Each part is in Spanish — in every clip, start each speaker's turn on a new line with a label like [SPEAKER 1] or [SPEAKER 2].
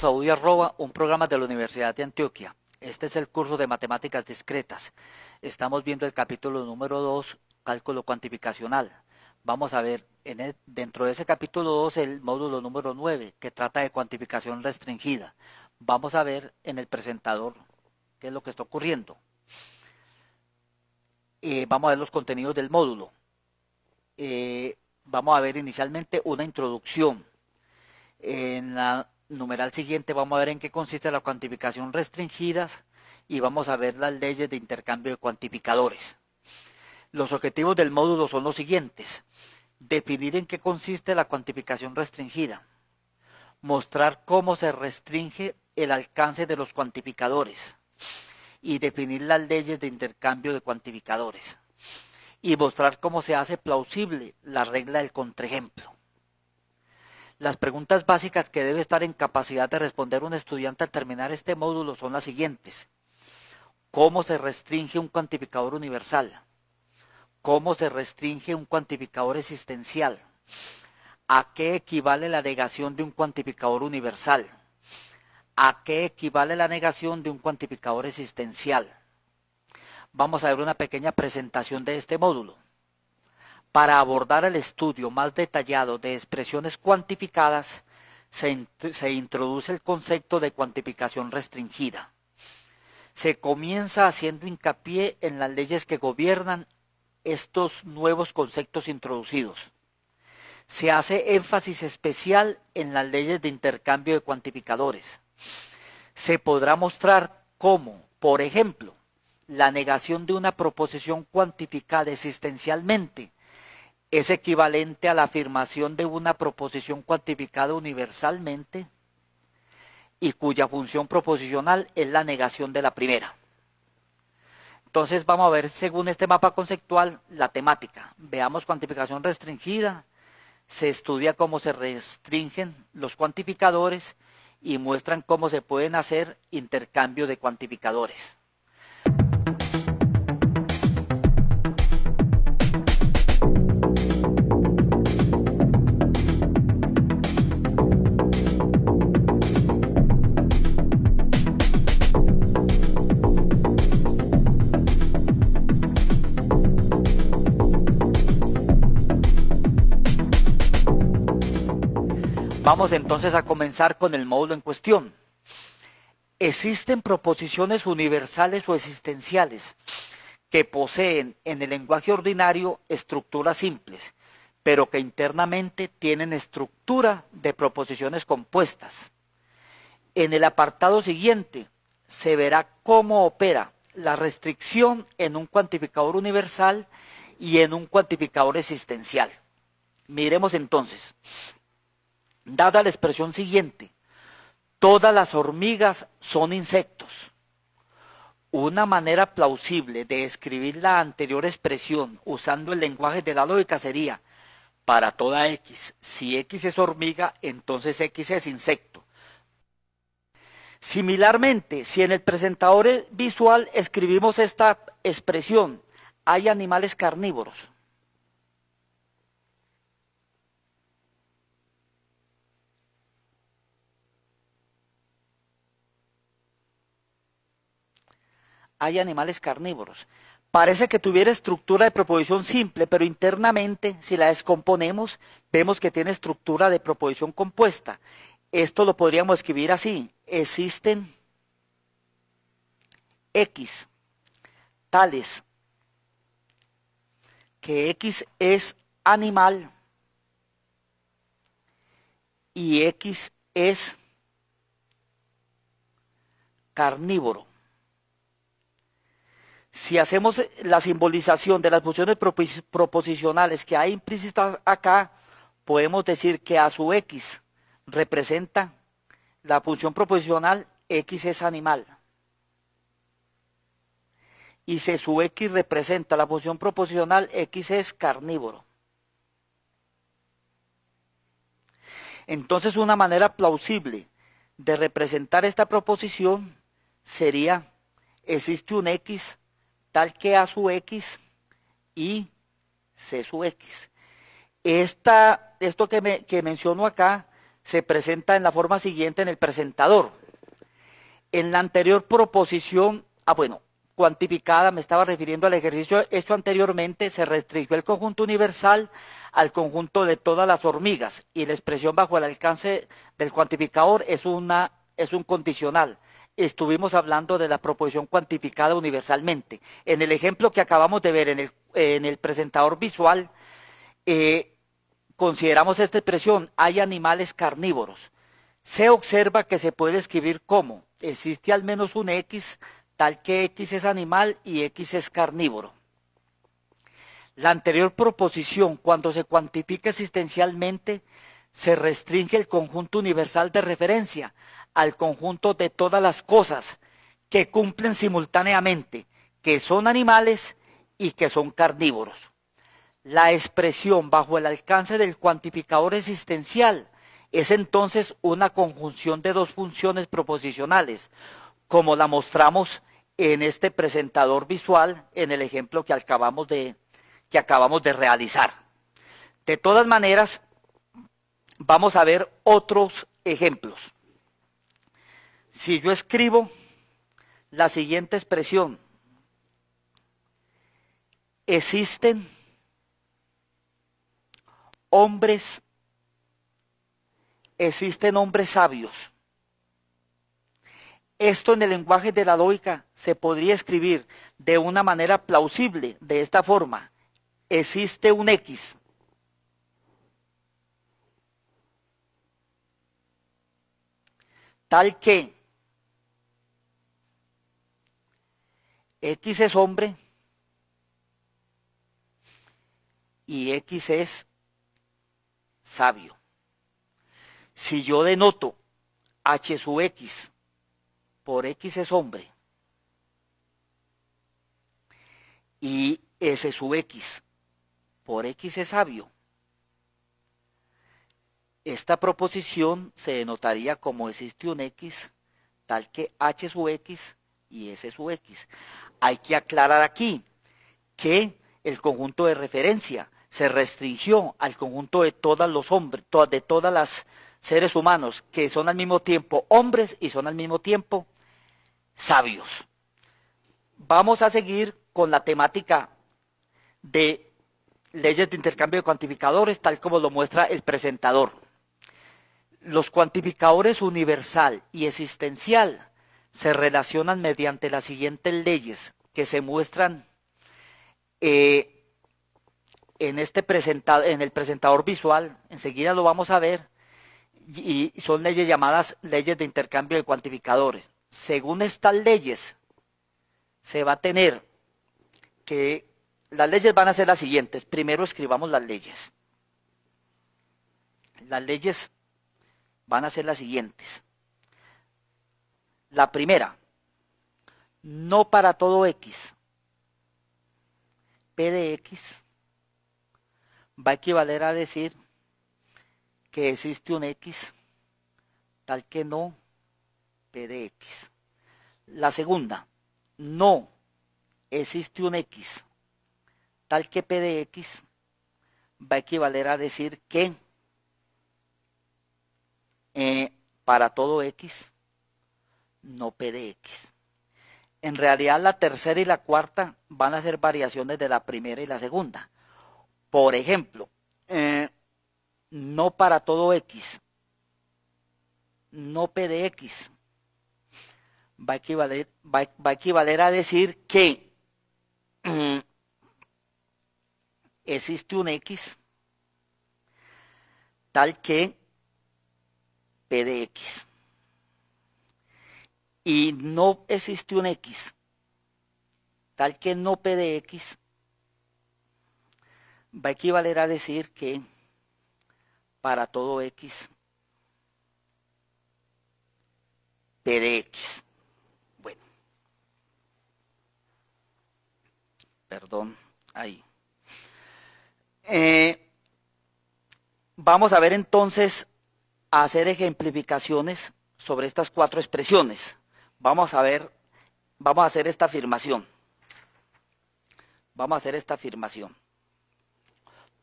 [SPEAKER 1] Bienvenidos a UDI Arroba, un programa de la Universidad de Antioquia. Este es el curso de Matemáticas Discretas. Estamos viendo el capítulo número 2, Cálculo Cuantificacional. Vamos a ver dentro de ese capítulo 2 el módulo número 9, que trata de cuantificación restringida. Vamos a ver en el presentador qué es lo que está ocurriendo. Vamos a ver los contenidos del módulo. Vamos a ver inicialmente una introducción. En la numeral siguiente vamos a ver en qué consiste la cuantificación restringida y vamos a ver las leyes de intercambio de cuantificadores. Los objetivos del módulo son los siguientes: definir en qué consiste la cuantificación restringida, mostrar cómo se restringe el alcance de los cuantificadores y definir las leyes de intercambio de cuantificadores, y mostrar cómo se hace plausible la regla del contraejemplo. Las preguntas básicas que debe estar en capacidad de responder un estudiante al terminar este módulo son las siguientes: ¿cómo se restringe un cuantificador universal? ¿Cómo se restringe un cuantificador existencial? ¿A qué equivale la negación de un cuantificador universal? ¿A qué equivale la negación de un cuantificador existencial? Vamos a ver una pequeña presentación de este módulo. Para abordar el estudio más detallado de expresiones cuantificadas, se introduce el concepto de cuantificación restringida. Se comienza haciendo hincapié en las leyes que gobiernan estos nuevos conceptos introducidos. Se hace énfasis especial en las leyes de intercambio de cuantificadores. Se podrá mostrar cómo, por ejemplo, la negación de una proposición cuantificada existencialmente es equivalente a la afirmación de una proposición cuantificada universalmente y cuya función proposicional es la negación de la primera. Entonces vamos a ver, según este mapa conceptual, la temática. Veamos cuantificación restringida, se estudia cómo se restringen los cuantificadores y muestran cómo se pueden hacer intercambio de cuantificadores. Vamos entonces a comenzar con el módulo en cuestión. Existen proposiciones universales o existenciales que poseen en el lenguaje ordinario estructuras simples, pero que internamente tienen estructura de proposiciones compuestas. En el apartado siguiente se verá cómo opera la restricción en un cuantificador universal y en un cuantificador existencial. Miremos entonces. Dada la expresión siguiente: todas las hormigas son insectos. Una manera plausible de escribir la anterior expresión usando el lenguaje de la lógica sería: para toda X, si X es hormiga, entonces X es insecto. Similarmente, si en el presentador visual escribimos esta expresión: hay animales carnívoros. Hay animales carnívoros. Parece que tuviera estructura de proposición simple, pero internamente, si la descomponemos, vemos que tiene estructura de proposición compuesta. Esto lo podríamos escribir así: existen X tales que X es animal y X es carnívoro. Si hacemos la simbolización de las funciones proposicionales que hay implícitas acá, podemos decir que a su X representa la función proposicional X es animal. Y si su X representa la función proposicional X es carnívoro. Entonces una manera plausible de representar esta proposición sería: existe un X tal que A sub X y C sub X. Esto que menciono acá se presenta en la forma siguiente en el presentador. En la anterior proposición, cuantificada, me estaba refiriendo al ejercicio, esto anteriormente se restringió el conjunto universal al conjunto de todas las hormigas y la expresión bajo el alcance del cuantificador es un condicional. Estuvimos hablando de la proposición cuantificada universalmente. En el ejemplo que acabamos de ver en el presentador visual, consideramos esta expresión, hay animales carnívoros. Se observa que se puede escribir como, existe al menos un X, tal que X es animal y X es carnívoro. La anterior proposición, cuando se cuantifica existencialmente, se restringe el conjunto universal de referencia al conjunto de todas las cosas que cumplen simultáneamente, que son animales y que son carnívoros. La expresión bajo el alcance del cuantificador existencial es entonces una conjunción de dos funciones proposicionales, como la mostramos en este presentador visual en el ejemplo que acabamos de realizar. De todas maneras, vamos a ver otros ejemplos. Si yo escribo la siguiente expresión, existen hombres sabios. Esto en el lenguaje de la lógica se podría escribir de una manera plausible, de esta forma. Existe un X. Tal que X es hombre y X es sabio. Si yo denoto H sub X por X es hombre y S sub X por X es sabio, esta proposición se denotaría como existe un X tal que H sub X y S sub X. Hay que aclarar aquí que el conjunto de referencia se restringió al conjunto de todos los hombres, de todas las seres humanos que son al mismo tiempo hombres y son al mismo tiempo sabios. Vamos a seguir con la temática de leyes de intercambio de cuantificadores, tal como lo muestra el presentador. Los cuantificadores universal y existencial se relacionan mediante las siguientes leyes que se muestran en el presentador visual. Enseguida lo vamos a ver, y son leyes llamadas leyes de intercambio de cuantificadores. Según estas leyes, se va a tener que, las leyes van a ser las siguientes. Primero escribamos las leyes. Las leyes van a ser las siguientes. La primera, no para todo X, P de X va a equivaler a decir que existe un X tal que no P de X. La segunda, no existe un X tal que P de X va a equivaler a decir que para todo X no P de X. En realidad la tercera y la cuarta van a ser variaciones de la primera y la segunda. Por ejemplo, no para todo X, no P de X, va a equivaler a decir que existe un X tal que P de X. Y no existe un X tal que no P de X va a equivaler a decir que para todo X P de X. Bueno, perdón, ahí. Vamos a ver entonces a hacer ejemplificaciones sobre estas cuatro expresiones. Vamos a hacer esta afirmación. Vamos a hacer esta afirmación.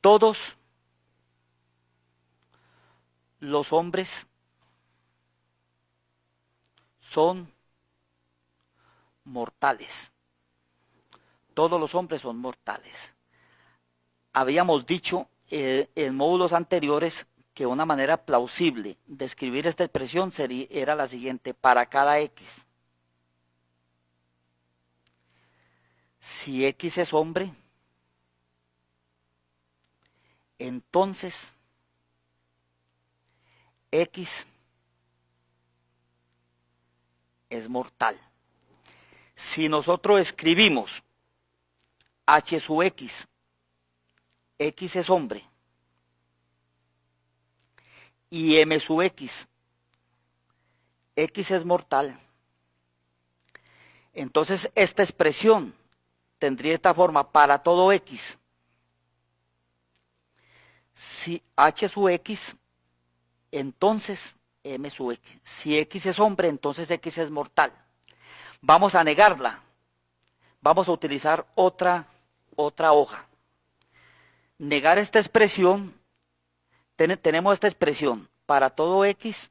[SPEAKER 1] Todos los hombres son mortales. Todos los hombres son mortales. Habíamos dicho en módulos anteriores que una manera plausible de escribir esta expresión era la siguiente: para cada X. Si X es hombre, entonces X es mortal. Si nosotros escribimos H sub X, X es hombre, y M sub X, X es mortal, entonces esta expresión tendría esta forma: para todo X, si H sub X, entonces M sub X. Si X es hombre, entonces X es mortal. Vamos a negarla. Vamos a utilizar otra hoja. Negar esta expresión, tenemos esta expresión: para todo X,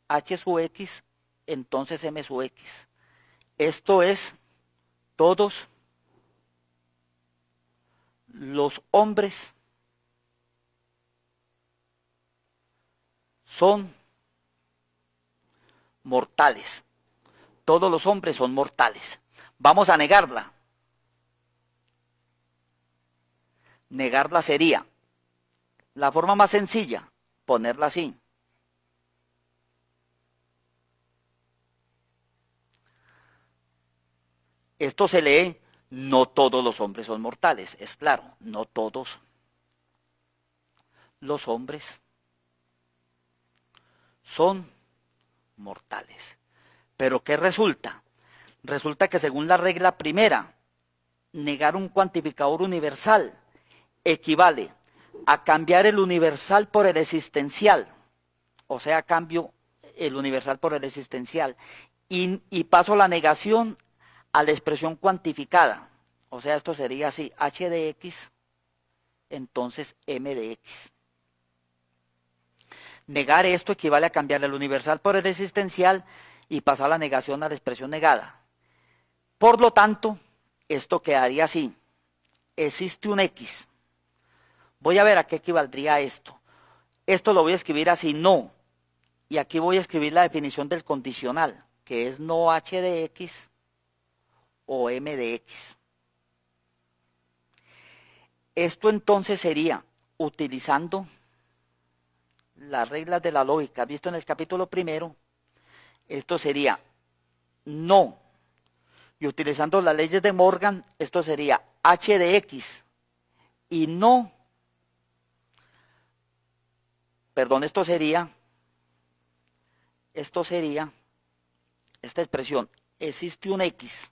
[SPEAKER 1] H sub X, entonces M sub X. Esto es: todos los hombres son mortales. Todos los hombres son mortales. Vamos a negarla. Negarla sería la forma más sencilla: ponerla así. Esto se lee: no todos los hombres son mortales. Es claro, no todos los hombres son mortales. Pero ¿qué resulta? Resulta que según la regla primera, negar un cuantificador universal equivale a cambiar el universal por el existencial. O sea, cambio el universal por el existencial y paso la negación a la expresión cuantificada. O sea, esto sería así: H de X, entonces M de X. Negar esto equivale a cambiar el universal por el existencial y pasar la negación a la expresión negada. Por lo tanto, esto quedaría así: existe un X. Voy a ver a qué equivaldría esto. Esto lo voy a escribir así: no. Y aquí voy a escribir la definición del condicional, que es no H de X o M de X. Esto entonces sería, utilizando las reglas de la lógica visto en el capítulo primero, esto sería no. Y utilizando las leyes de Morgan, esto sería H de X y no. Perdón, esto sería esta expresión: existe un X.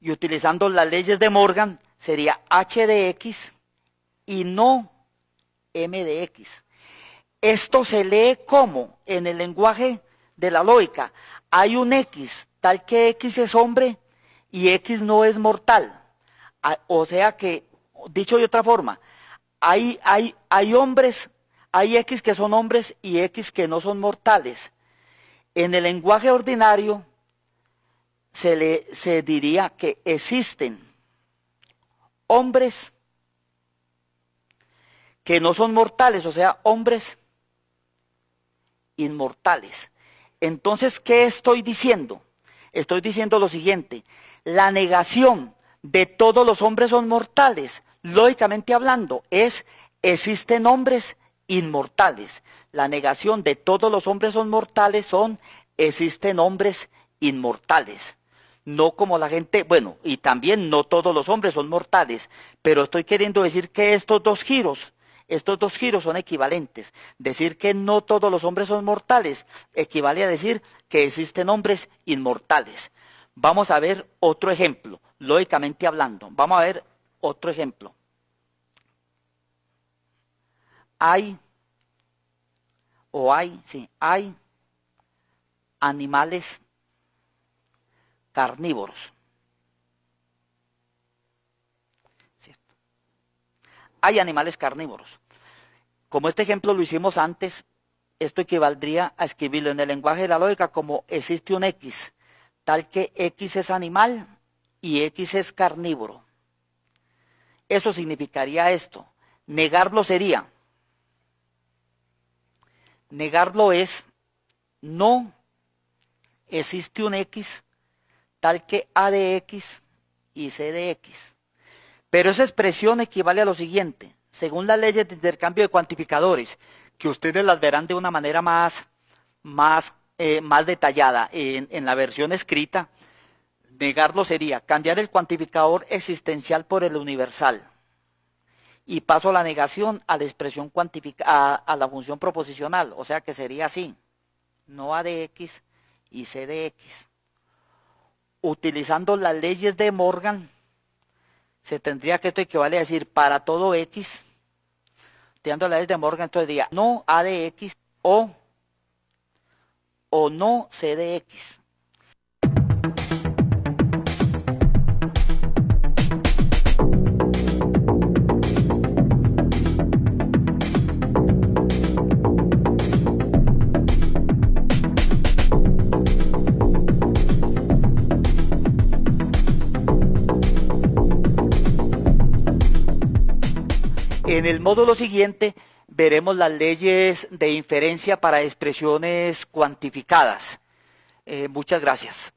[SPEAKER 1] Y utilizando las leyes de Morgan, sería H de X y no M de X. Esto se lee como, en el lenguaje de la lógica, hay un X, tal que X es hombre y X no es mortal. O sea que, dicho de otra forma, hay hombres, hay X que son hombres y X que no son mortales. En el lenguaje ordinario se diría que existen hombres que no son mortales, o sea, hombres inmortales. Entonces, ¿qué estoy diciendo? Estoy diciendo lo siguiente: la negación de todos los hombres son mortales, lógicamente hablando, es existen hombres inmortales. La negación de todos los hombres son mortales son existen hombres inmortales. No como la gente, bueno, y también no todos los hombres son mortales, pero estoy queriendo decir que estos dos giros son equivalentes. Decir que no todos los hombres son mortales equivale a decir que existen hombres inmortales. Vamos a ver otro ejemplo, lógicamente hablando. Vamos a ver otro ejemplo. Hay animales carnívoros. ¿Cierto? Hay animales carnívoros. Como este ejemplo lo hicimos antes, esto equivaldría a escribirlo en el lenguaje de la lógica como existe un X, tal que X es animal y X es carnívoro. Eso significaría esto. Negarlo sería, negarlo es, no existe un X tal que A de X y C de X. Pero esa expresión equivale a lo siguiente. Según las leyes de intercambio de cuantificadores, que ustedes las verán de una manera más detallada en la versión escrita, negarlo sería cambiar el cuantificador existencial por el universal. Y paso a la negación a la expresión a la función proposicional, o sea que sería así, no A de X y C de X. Utilizando las leyes de Morgan, se tendría que esto equivale a decir para todo X, utilizando las leyes de Morgan, entonces diría no A de X o no C de X. En el módulo siguiente veremos las leyes de inferencia para expresiones cuantificadas. Muchas gracias.